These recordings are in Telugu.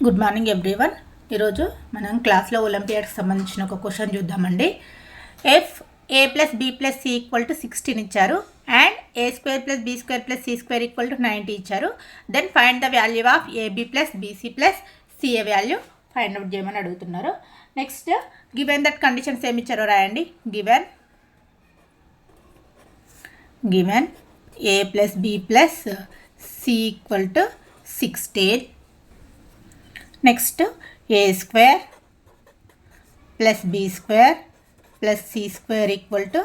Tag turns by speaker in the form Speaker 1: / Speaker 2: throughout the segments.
Speaker 1: Good morning everyone. ఈరోజు మనం క్లాస్లో ఒలింపియాడ్కి సంబంధించిన ఒక క్వశ్చన్ చూద్దామండి. If A plus B plus C equal to 16 ఇచ్చారు and A square plus B square plus C square equal to 90 ఇచ్చారు. Then find the value of A B plus BC plus CA value find out చేయమని అడుగుతున్నారు. నెక్స్ట్ గివెన్ దట్ కండిషన్స్ ఏమి ఇచ్చారో రాయండి. Given A plus B plus C equal to 16. Next A square plus B square plus C square equal to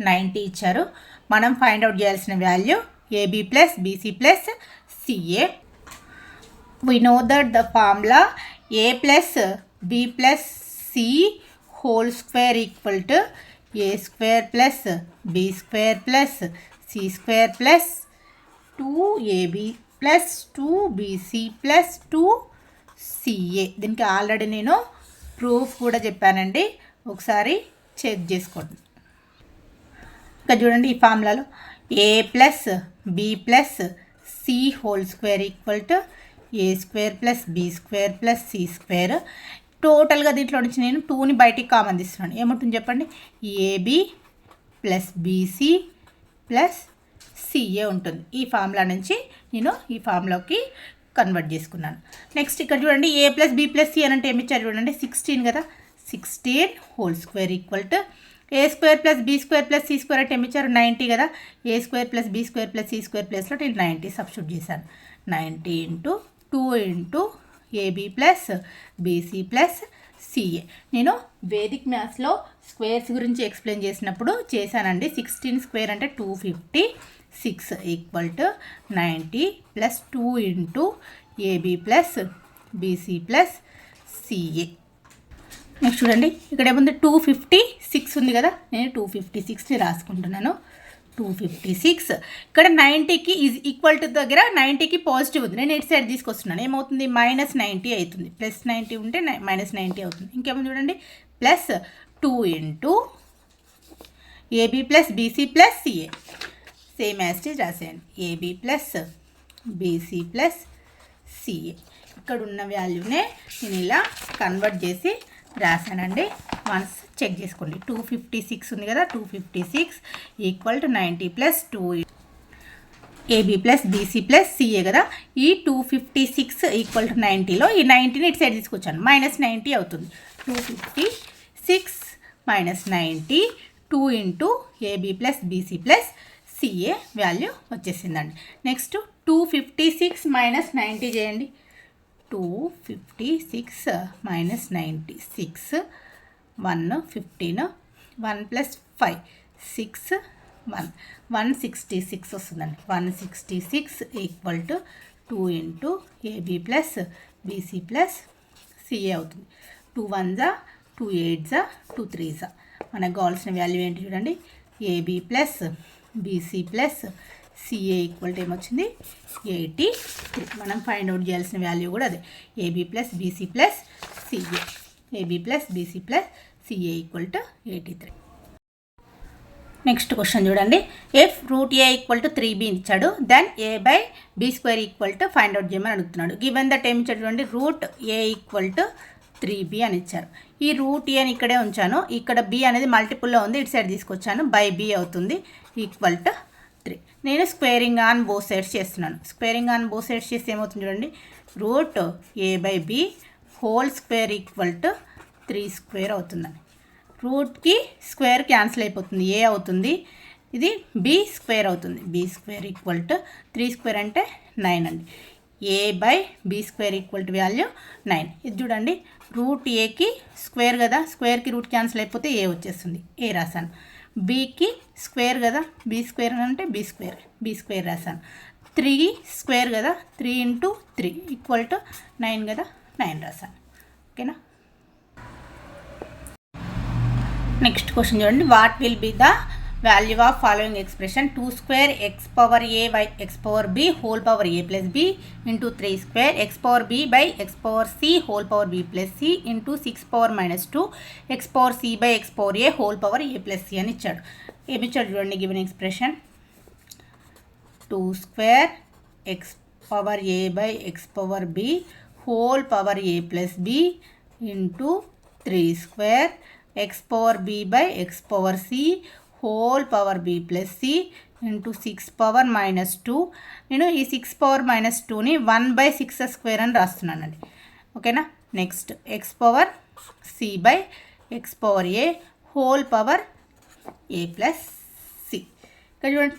Speaker 1: 90 ఇచ్చారు. మనం ఫైండ్ అవుట్ చేయాల్సిన value AB plus BC plus CA. We know that the formula A plus B plus C whole square equal to A square plus B square plus C square plus 2ab plus 2bc plus 2ca. దీనికి ఆల్రెడీ నేను ప్రూఫ్ కూడా చెప్పానండి, ఒకసారి చెక్ చేసుకోండి. ఇంకా చూడండి, ఈ ఫార్ములాలో a plus B plus C whole square equal to A square plus B square plus C square. టోటల్గా దీంట్లో నుంచి నేను 2ని బయటికి కామన్ తీస్తున్నాను. ఏముంటుంది చెప్పండి, AB plus BC plus CA ఉంటుంది. ఈ ఫార్ములా నుంచి నేను ఈ ఫార్ములాకి కన్వర్ట్ చేసుకున్నాను. నెక్స్ట్ ఇక్కడ చూడండి, a plus B plus C అని అంటే ఏమి ఇచ్చారు చూడండి, 16 కదా. 16 whole square equal to A square plus B square plus C square అంటే ఏమి ఇచ్చారు 90 కదా. A square plus B square plus C square ప్లస్లో నేను 90 సబ్స్టిట్యూట్ చేశాను. 90 into 2 into AB plus BC plus c a. నేను వేదిక్ మ్యాథ్స్లో స్క్వేర్స్ గురించి ఎక్స్ప్లెయిన్ చేసినప్పుడు చేశానండి. 16 స్క్వేర్ అంటే 256 equal to 90 plus 2 into AB plus BC plus CA. Next చూడండి, ఇక్కడ ఏముంది 256 ఉంది కదా, నేను 256ని రాసుకుంటున్నాను. 256 ఇక్కడ 90కి ఈజ్ ఈక్వల్ టు దగ్గర 90కి పాజిటివ్ ఉంది, నేను ఇటు సైడ్ తీసుకొస్తున్నాను. ఏమవుతుంది, -90 అవుతుంది. +90 ఉంటే -90 అవుతుంది. ఇంకేముంది చూడండి, plus 2 into AB plus BC plus c a. Same as it రాసేయండి, a b plus BC plus c a. ఇక్కడ ఉన్న వాల్యూనే నేను ఇలా కన్వర్ట్ చేసి రాశానండి. వన్స్ చెక్ చేసుకోండి. 256 ఉంది కదా, 256 equal to 90 plus 2 AB plus BC plus CA కదా. ఈ 256 ఈక్వల్ టు 90లో ఈ 90ని ఇటు సైడ్ తీసుకొచ్చాను, -90 అవుతుంది. 256 minus 90, 2 into AB plus BC plus CA value వచ్చేసిందండి. నెక్స్ట్ 256 మైనస్ 90 చేయండి. 256 మైనస్ 96, 1 15, 1 ప్లస్ 5 6, 166 వస్తుందండి. 166 equal to 2 into AB plus BC plus CA అవుతుంది. 2 1 2 8 2 3. మనకు కావాల్సిన వాల్యూ ఏంటి చూడండి, a b plus BC plus c a equal to ఏమొచ్చింది 83. మనం ఫైండ్ అవుట్ చేయాల్సిన వాల్యూ కూడా అదే, a b plus BC plus c a. A b plus BC plus c a equal to 83. Next question చూడండి, if root a equal to 3b ఇచ్చాడు. Then a by b square equal to find out చేయమని అడుగుతున్నాడు. గివెన్ దట్ ఏమి ఇచ్చాడు చూడండి, root a equal to 3b అని ఇచ్చారు. ఈ రూట్ ఏని ఇక్కడే ఉంచాను, ఇక్కడ బి అనేది మల్టిపుల్లో ఉంది, ఇటు సైడ్ తీసుకొచ్చాను, బై బి అవుతుంది ఈక్వల్ టు 3. నేను స్క్వేరింగ్ ఆన్ బోత్ సైడ్స్ చేస్తున్నాను. స్క్వేరింగ్ ఆన్ బోత్ సైడ్స్ చేస్తే ఏమవుతుంది చూడండి, root a by b whole square equal to 3 square అవుతుందండి. రూట్కి స్క్వేర్ క్యాన్సిల్ అయిపోతుంది, ఏ అవుతుంది, ఇది బి స్క్వేర్ అవుతుంది. B square equal to 3 square అంటే 9 అండి. A by b square equal to value 9. ఇది చూడండి, రూట్ ఏకి స్క్వేర్ కదా, స్క్వేర్కి రూట్ క్యాన్సిల్ అయిపోతే ఏ వచ్చేస్తుంది, ఏ రాశాను. బీకి స్క్వేర్ కదా, బి స్క్వేర్ అంటే బి స్క్వేర్ రాశాను. 3 స్క్వేర్ కదా, 3 ఇంటూ 3 ఈక్వల్ టు 9 కదా, 9 రాశాను. ఓకేనా. నెక్స్ట్ క్వశ్చన్ చూడండి, what will be the value of following expression 2 square X power A by X power B whole power A plus B into 3 square X power B by X power C whole power B plus C into 6 power -2 X power C by X power A whole power A plus C అని ఇచ్చాడు. ఏమి ఇచ్చాడు చూడండి, given expression 2 square X power a by x power b whole power a plus b into 3 square x power b by x power c whole power b plus c into 6 power minus 2. నేను ఈ 6 పవర్ మైనస్ 2ని 1/6 స్క్వేర్ అని రాస్తున్నానండి. ఓకేనా. Next X power C by X power A whole power A plus C. ఇక్కడ చూడండి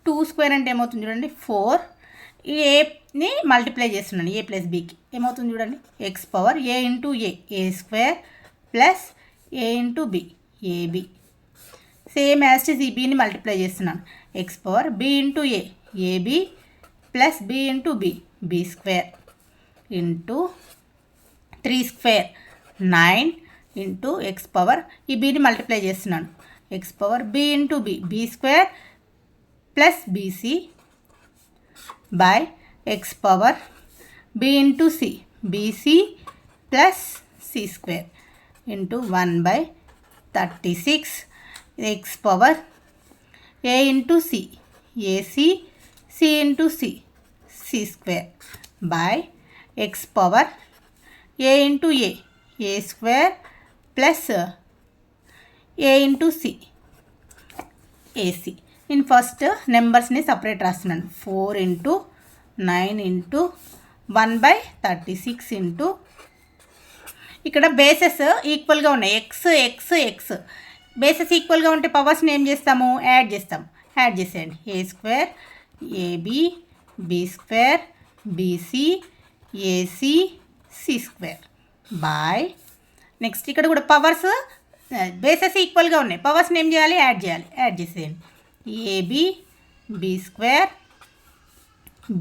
Speaker 1: 2 స్క్వేర్ అంటే ఏమవుతుంది చూడండి 4. ఈ ఏని మల్టిప్లై చేస్తున్నాను ఏ ప్లస్ బీకి ఏమవుతుంది చూడండి ఎక్స్ పవర్ ఏ ఇంటూ ఏ స్క్వేర్ ప్లస్ ఏ into b a b. Same as ఈ బీని మల్టిప్లై చేస్తున్నాను x power b into AB plus B into b square into 3 square 9 into x power ఈ బీని మల్టిప్లై చేస్తున్నాను x power b into b square plus b c by X power b into c b c plus C square into 1/36 x power A into C a c c into C square by X power A into A square plus A into C AC. నేను ఫస్ట్ నెంబర్స్ని సపరేట్ రాస్తున్నాను 4 ఇంటూ 9 ఇంటూ 1/36 ఇంటూ ఇక్కడ బేసెస్ ఈక్వల్గా ఉన్నాయి ఎక్స్ బేసెస్ ఈక్వల్గా ఉంటే పవర్స్ని ఏం చేస్తాము యాడ్ చేసేయండి a square a b b square b c a c c square by next ఇక్కడ కూడా పవర్స్ బేసెస్ ఈక్వల్గా ఉన్నాయి పవర్స్ని ఏం చేయాలి యాడ్ చేసేయండి a b b square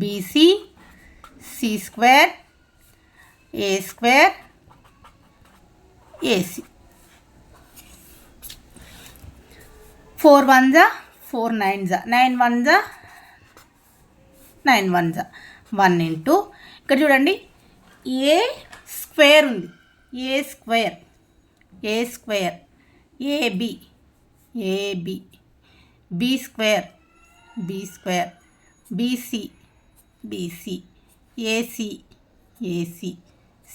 Speaker 1: b c c square ఏ స్క్వేర్ ఏసీ. 4 1 జా 4 9 జా 9 1 జా 9 1 జా 1 ఇంటూ ఇక్కడ చూడండి ఏ స్క్వేర్ ఉంది a square a b b square b c a c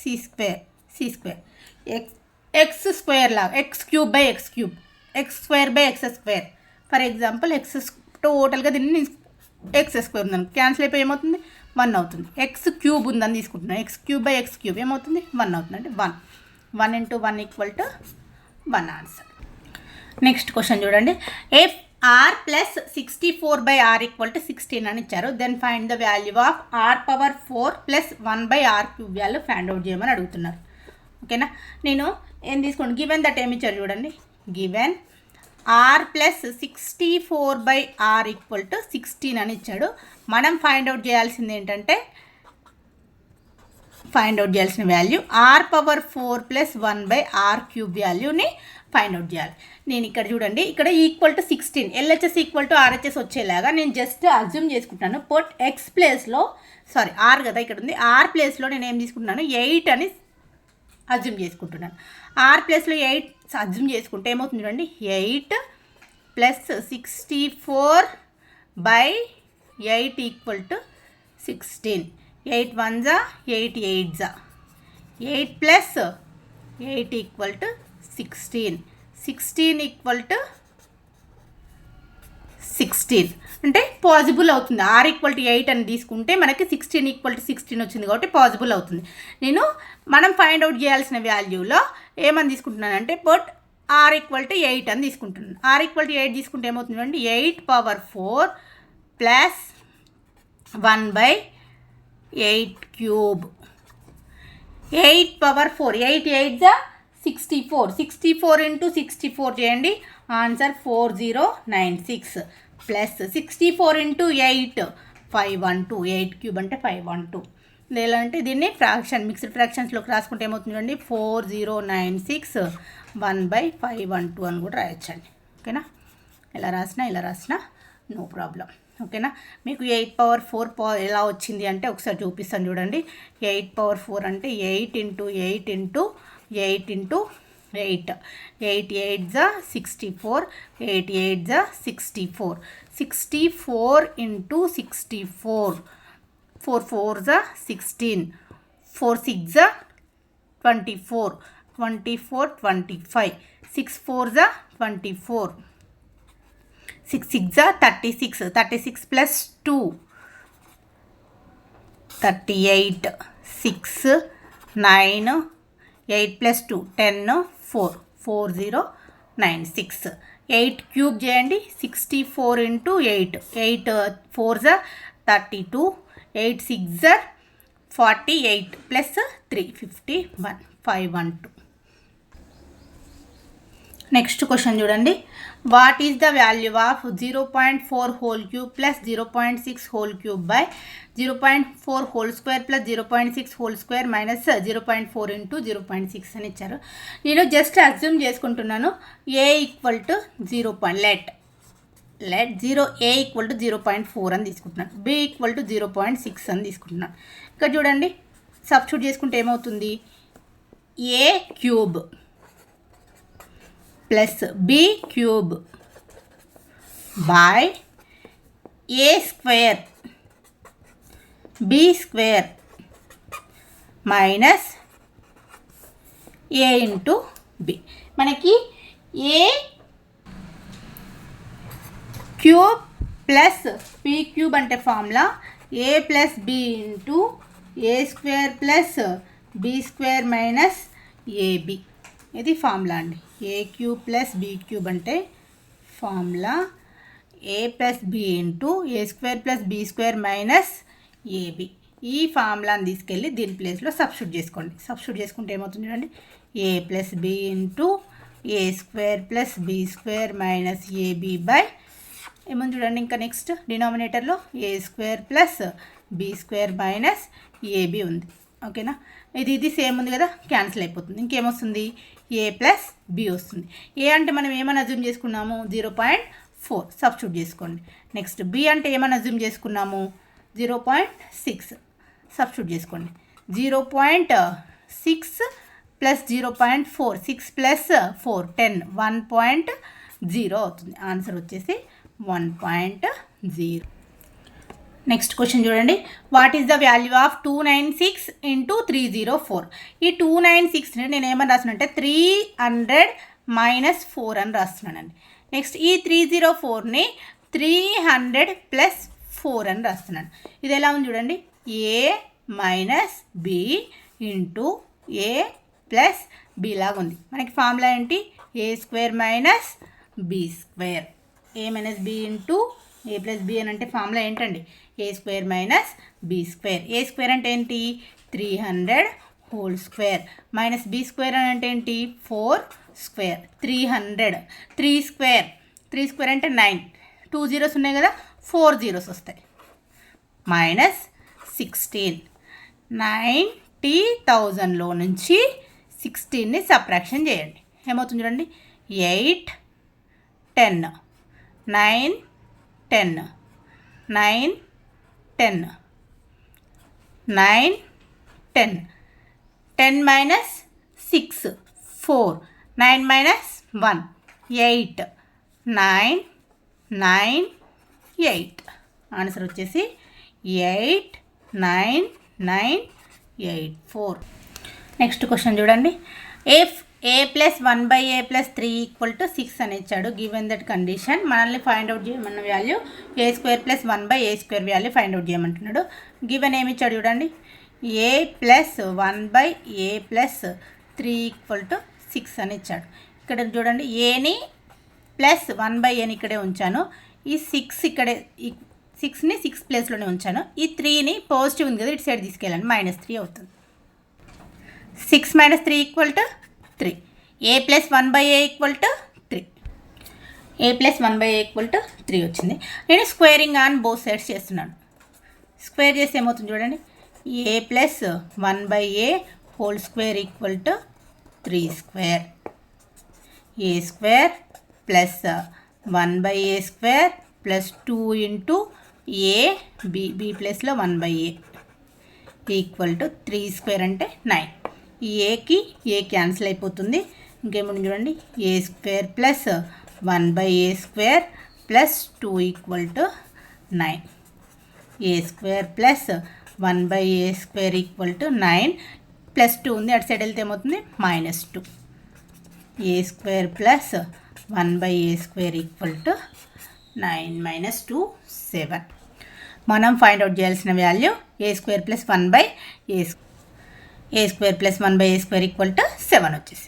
Speaker 1: c square x square లాగా x cube by x square by x square. For example x టోటల్గా దీన్ని ఎక్స్ స్క్వేర్ ఉందని క్యాన్సిల్ అయిపోయి ఏమవుతుంది 1 అవుతుంది. ఎక్స్ క్యూబ్ ఉందని తీసుకుంటున్నాను x cube by x cube ఏమవుతుంది 1 అవుతుంది అంటే 1 into 1 equal to 1 answer. Next question చూడండి if r plus 64/r equal to 16 అని ఇచ్చారు then find the value of r power 4 plus 1/r cube value find out చేయమని అడుగుతున్నారు. ఓకేనా. నేను ఏం తీసుకోండి గివెన్ దట్ ఏమి ఇచ్చారు చూడండి given R plus 64/r equal to 16 అని ఇచ్చాడు. మనం ఫైండ్ అవుట్ చేయాల్సింది ఏంటంటే ఫైండ్ అవుట్ చేయాల్సిన value R power 4 plus 1/r cube వాల్యూని ఫైండ్ అవుట్ చేయాలి. నేను ఇక్కడ చూడండి ఇక్కడ equal to 16 LHS equal to RHS వచ్చేలాగా నేను జస్ట్ అజ్యూమ్ చేసుకుంటాను పుట్ ఎక్స్ ప్లేస్లో ఆర్ కదా ఇక్కడ ఉంది ఆర్ ప్లేస్లో నేను ఏం తీసుకుంటున్నాను 8 అని అజ్యూమ్ చేసుకుంటున్నాను. ఆర్ ప్లస్లో 8 అజ్యూమ్ చేసుకుంటే ఏమవుతుంది చూడండి 8 ప్లస్ 64/8 ఈక్వల్ టు 16 8 1 జా 8 8 జా 8 plus 8 equal to 16 equal to 16 అంటే పాజిబుల్ అవుతుంది. ఆర్ ఈక్వల్ టు 8 అని తీసుకుంటే మనకి 16 ఈక్వల్ టు 16 వచ్చింది కాబట్టి పాజిబుల్ అవుతుంది. మనం ఫైండ్ అవుట్ చేయాల్సిన వాల్యూలో ఏమని తీసుకుంటున్నానంటే బట్ ఆర్ ఈక్వల్ టు 8 అని తీసుకుంటున్నాను. ఆర్ ఈక్వల్ టు 8 తీసుకుంటే ఏమవుతుంది అండి 8 పవర్ 4 ప్లస్ 1/8 క్యూబ్ 8 పవర్ 4 8 8 జా 64 ఇంటూ 64 చేయండి ఆన్సర్ 4096 ప్లస్ 64 ఇంటూ 8 512 8 క్యూబ్ అంటే 512 లేదంటే దీన్ని ఫ్రాక్షన్ మిక్స్డ్ ఫ్రాక్షన్స్లోకి రాసుకుంటే ఏమవుతుంది చూడండి 4096 1/512 అని కూడా రాయొచ్చండి. ఓకేనా. ఇలా రాసినా నో ప్రాబ్లం. ఓకేనా. మీకు 8 పవర్ 4 ఎలా వచ్చింది అంటే ఒకసారి చూపిస్తాను చూడండి 8 పవర్ 4 అంటే 8 ఇంటూ 8 ఇంటూ 8 ఇంటూ 8 8 8 జా 64 8 8 జా 64 ఇంటూ 64 4 4 జా 16 4 6 24, 24 25, 6 4 24, 6 6 36, 36 plus 2 38, 6 9, 8 plus 2 10, 4 4 0 9 6. 8 క్యూబ్ చేయండి. 64 into 8, 8 4 32, 8 6 48 plus 3 51 512. నెక్స్ట్ క్వశ్చన్ చూడండి. What is the value of 0.4 whole cube plus 0.6 whole cube by 0.4 whole square plus 0.6 whole square minus 0.4 into 0.6 అని ఇచ్చారు. నేను జస్ట్ అజ్యూమ్ చేసుకుంటున్నాను a equal to 0. Let 0 A equal to 0.4 అని తీసుకుంటున్నాను. B ఈక్వల్ టు 0.6 అని తీసుకుంటున్నాను. ఇక్కడ చూడండి సబ్స్టిట్యూట్ చేసుకుంటే ఏమవుతుంది, a cube plus b cube by a square b square minus a into b. మనకి a cube plus b cube అంటే ఫార్ములా ఏ ప్లస్ బి ఇంటూ ఏ square plus B square minus a b. ఇది ఫార్ములా అండి. A cube plus b cube అంటే ఫార్ములా ఏ ప్లస్ బి ఇంటూ ఏ square plus B square minus a b. ఈ ఫార్ములాని తీసుకెళ్ళి దీని ప్లేస్లో సబ్స్టిట్యూట్ చేసుకోండి. సబ్స్టిట్యూట్ చేసుకుంటే ఏమవుతుంది చూడండి, a plus B into A square plus B square minus a b by ఏముంది చూడండి, ఇంకా నెక్స్ట్ డినామినేటర్లో a square plus B square minus a b ఉంది. ఓకేనా, ఇది సేమ్ ఉంది కదా, క్యాన్సిల్ అయిపోతుంది. ఇంకేమొస్తుంది, ఏ ప్లస్ బి వస్తుంది. ఏ అంటే మనం ఏమని అజ్యూమ్ చేసుకున్నాము, 0.4 సబ్స్టిట్యూట్ చేసుకోండి. నెక్స్ట్ బి అంటే ఏమని అజ్యూమ్ చేసుకున్నాము, 0.6 సబ్స్టిట్యూట్ చేసుకోండి. 0.6 ప్లస్ 0.4, 6 ప్లస్ 4 10, 1.0 అవుతుంది. ఆన్సర్ వచ్చేసి 1.0. నెక్స్ట్ క్వశ్చన్ చూడండి. What is the value of 296 into 304. ఈ 296ని నేను ఏమని రాస్తున్నానంటే 300 మైనస్ 4 అని రాస్తున్నానండి. నెక్స్ట్ ఈ 304ని 300 ప్లస్ 4 అని రాస్తున్నాను. ఇది ఎలా ఉంది చూడండి, A minus B into A plus B లాగా ఉంది. మనకి ఫార్ములా ఏంటి, A square minus B square. A minus B into A plus B అని అంటే ఫార్ములా ఏంటండి, A square minus B square. A square అంటే ఏంటి, 300 whole square minus B square అని అంటే ఏంటి, 4 స్క్వేర్. 300 3 స్క్వేర్, 3 స్క్వేర్ అంటే 9, 2 జీరోస్ ఉన్నాయి కదా, 4 జీరోస్ వస్తాయి. మైనస్ 16. 90,000లో నుంచి 16ని సబ్ట్రాక్షన్ చేయండి. ఏమవుతుంది చూడండి, 8 10 9 10 9 10 9 10 10 మైనస్ 6 4 9 మైనస్ 1 8 9 9 8. ఆన్సర్ వచ్చేసి 8 9 9 8 4. నెక్స్ట్ క్వశ్చన్ చూడండి. If a plus 1/a plus 3 equal to 6 అని ఇచ్చాడు. గివెన్ దట్ కండిషన్ మనల్ని ఫైండ్ అవుట్ చేయమన్న value a square plus 1/a square value find out చేయమంటున్నాడు. గివెన్ ఏమి ఇచ్చాడు చూడండి, a plus 1/a plus 3 equal to 6 అని ఇచ్చాడు. ఇక్కడ చూడండి, ఏని ప్లస్ 1/aని ఇక్కడే ఉంచాను, ఈ 6 ఇక్కడే, ఈ 6ని 6 ప్లేస్లోనే ఉంచాను. ఈ 3ని పాజిటివ్ ఉంది కదా, ఇటు సైడ్ తీసుకెళ్ళండి, -3 అవుతుంది. 6 minus 3 equal to 3. A plus 1/a equal to 3. A plus 1/a equal to 3 వచ్చింది. నేను స్క్వేరింగ్ ఆన్ బోత్ సైడ్స్ చేస్తున్నాను. స్క్వేర్ చేస్తే ఏమవుతుంది చూడండి, a plus 1/a whole square equal to 3 square. A square plus 1/a square plus 2 into a b ప్లస్లో 1/a ఈక్వల్ టు 3 స్క్వేర్ అంటే 9. ఈ ఏకి ఏ క్యాన్సిల్ అయిపోతుంది. ఇంకేముంది చూడండి, a square plus 1/a square plus 2 equal to 9. A square plus 1/a² equal to 9 plus 2 ఉంది, అటు సైడ్ వెళ్తే ఏమవుతుంది -2. a² plus 1/a² equal to 9 - 2 7. మనం ఫైండ్ అవుట్ చేయాల్సిన value a² plus 1/a² equal to 7 వచ్చేసి.